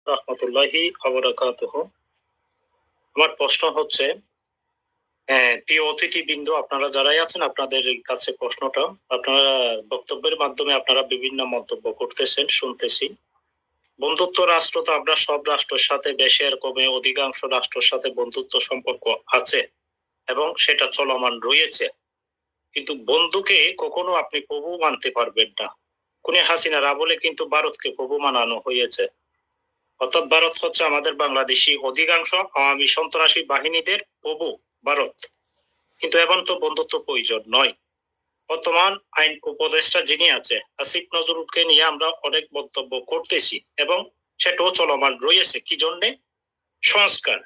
রাহমাতুল্লাহি ওয়া বারাকাতুহু। আমার প্রশ্ন হচ্ছে, প্রিয় অতিথিবৃন্দ আপনারা যারাই আছেন আপনাদের কাছে প্রশ্নটা, আপনারা বক্তব্যের মাধ্যমে আপনারা বিভিন্ন মন্তব্য করতেছেন, শুনতেছি। বন্ধুত্ব রাষ্ট্র তো আমরা সব রাষ্ট্রের সাথে বেশি আর কমে অধিকাংশ রাষ্ট্রের সাথে বন্ধুত্ব সম্পর্ক আছে এবং সেটা চলমান রয়েছে। কিন্তু বন্ধুকে কখনো আপনি প্রভু মানতে পারবেন না। খুনি হাসিনার আমলে কিন্তু ভারতকে প্রভু মানানো হয়েছে। অর্থাৎ ভারত হচ্ছে আমাদের বাংলাদেশি অধিকাংশ আওয়ামী সন্ত্রাসী বাহিনীদের প্রভু ভারত। কিন্তু এখন তো বন্ধুত্ব প্রয়োজন নয়। বর্তমান আইন উপদেষ্টা যিনি আছে আসিফ নজরুলকে নিয়ে আমরা অনেক মন্তব্য করতেছি এবং সেটাও চলমান রয়েছে। কি জন্যে? সংস্কার।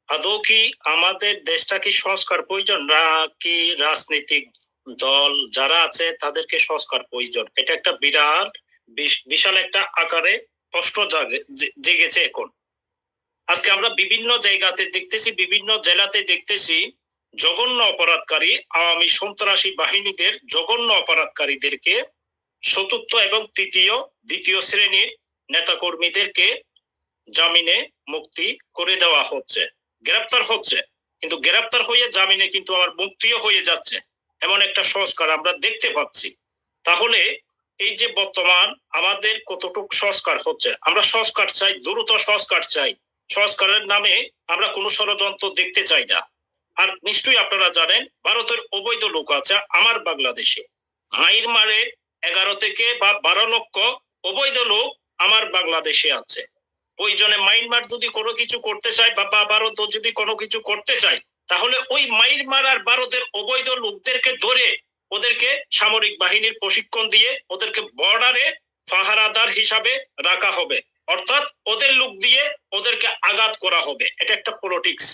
আদৌ কি আমাদের দেশটা কি সংস্কার প্রয়োজন, নাকি রাজনৈতিক দল যারা আছে তাদেরকে সংস্কার প্রয়োজন? এটা একটা বিরাট বিশাল একটা আকারে প্রশ্ন জেগেছে এখন। আজকে আমরা বিভিন্ন জায়গাতে দেখতেছি, বিভিন্ন জেলাতে দেখতেছি জঘন্য অপরাধকারী আওয়ামী সন্ত্রাসী বাহিনীদের জঘন্য অপরাধকারীদেরকে চতুর্থ এবং দ্বিতীয় শ্রেণীর নেতাকর্মীদেরকে জামিনে মুক্তি করে দেওয়া হচ্ছে, গ্রেপ্তার হচ্ছে। কিন্তু গ্রেপ্তার হয়ে জামিনে কিন্তু আবার মুক্তিও হয়ে যাচ্ছে, এমন একটা সংস্কার আমরা দেখতে পাচ্ছি। তাহলে এই যে বর্তমান আমাদের কতটুকু সংস্কার হচ্ছে, আমরা সংস্কার চাই, দ্রুত সংস্কার চাই। সংস্কারের নামে আমরা কোনো ষড়যন্ত্র দেখতে চাই না। আর নিশ্চয়ই আপনারা জানেন ভারতের অবৈধ লোক আছে আমার বাংলাদেশে। মাইনমারের 11 থেকে বা 12 লক্ষ অবৈধ লোক আমার বাংলাদেশে আছে। প্রয়োজনে মাইনমার যদি কোনো কিছু করতে চায় বা ভারত যদি কোনো কিছু করতে চায়, তাহলে ওই মাইনমার আর ভারতের অবৈধ লোকদেরকে ধরে ওদেরকে সামরিক বাহিনীর প্রশিক্ষণ দিয়ে ওদেরকে বর্ডারে পাহারাদার হিসাবে রাখা হবে। অর্থাৎ ওদের লোক দিয়ে ওদেরকে আঘাত করা হবে। এটা একটা পলিটিক্স।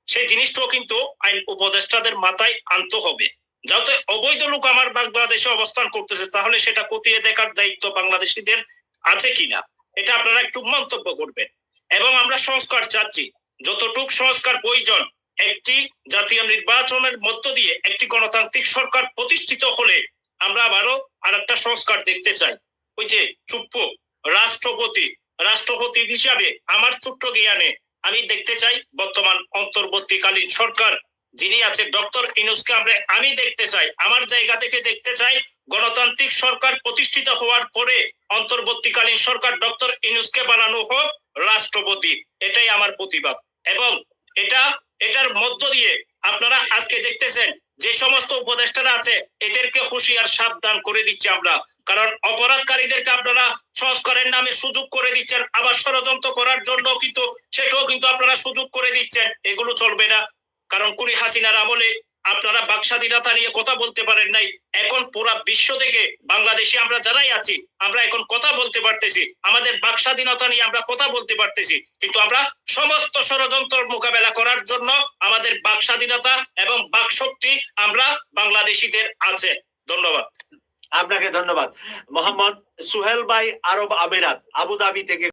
সেই জিনিসটাও কিন্তু আইন উপদেষ্টাদের মাথায় আনতে হবে। যাতে অবৈধ লোক আমার বাংলাদেশে অবস্থান করতেছে, তাহলে সেটা খতিয়ে দেখার দায়িত্ব বাংলাদেশিদের আছে কিনা, এটা আপনারা একটু মন্তব্য করবেন। এবং আমরা সংস্কার চাচ্ছি, যতটুক সংস্কার প্রয়োজন। একটি জাতীয় নির্বাচনের মধ্য দিয়ে একটি গণতান্ত্রিক সরকার প্রতিষ্ঠিত হলে আমরা আবারও আরেকটা সংস্কার দেখতে চাই। ওই যে রাষ্ট্রপতি হিসাবে আমার ছোট্ট জ্ঞানে আমি দেখতে চাই বর্তমান অন্তর্বর্তীকালীন সরকার যিনি আছে ডক্টর ইউনূসকে আমি দেখতে চাই, আমার জায়গা থেকে দেখতে চাই গণতান্ত্রিক সরকার প্রতিষ্ঠিত হওয়ার পরে অন্তর্বর্তীকালীন সরকার ডক্টর ইউনূসকে বানানো হোক রাষ্ট্রপতি। এটাই আমার প্রতিবাদ। এবং এটার মধ্য দিয়ে আপনারা আজকে দেখতেছেন যে সমস্ত উপদেষ্টারা আছে এদেরকে হুঁশিয়ার সাবধান করে দিচ্ছি আমরা। কারণ অপরাধকারীদেরকে আপনারা সংস্কারের নামে সুযোগ করে দিচ্ছেন, আবার ষড়যন্ত্র করার জন্য কিন্তু সেটাও কিন্তু আপনারা সুযোগ করে দিচ্ছেন। এগুলো চলবে না। কারণ খুনি হাসিনার আমলে আপনারা বাক স্বাধীনতা নিয়ে কথা বলতে পারেন নাই। এখন পুরা বিশ্ব থেকে বাংলাদেশে আমরা যারাই আছি আমরা এখন কথা বলতে পারতেছি, আমাদের বাক স্বাধীনতা নিয়ে আমরা কথা বলতে পারতেছি। কিন্তু আমরা সমস্ত ষড়যন্ত্র মোকাবেলা করার জন্য আমাদের বাক স্বাধীনতা এবং বাক শক্তি আমরা বাংলাদেশিদের আছে। ধন্যবাদ। আপনাকে ধন্যবাদ। মোহাম্মদ সুহেল ভাই, আরব আমিরাত আবুধাবি থেকে।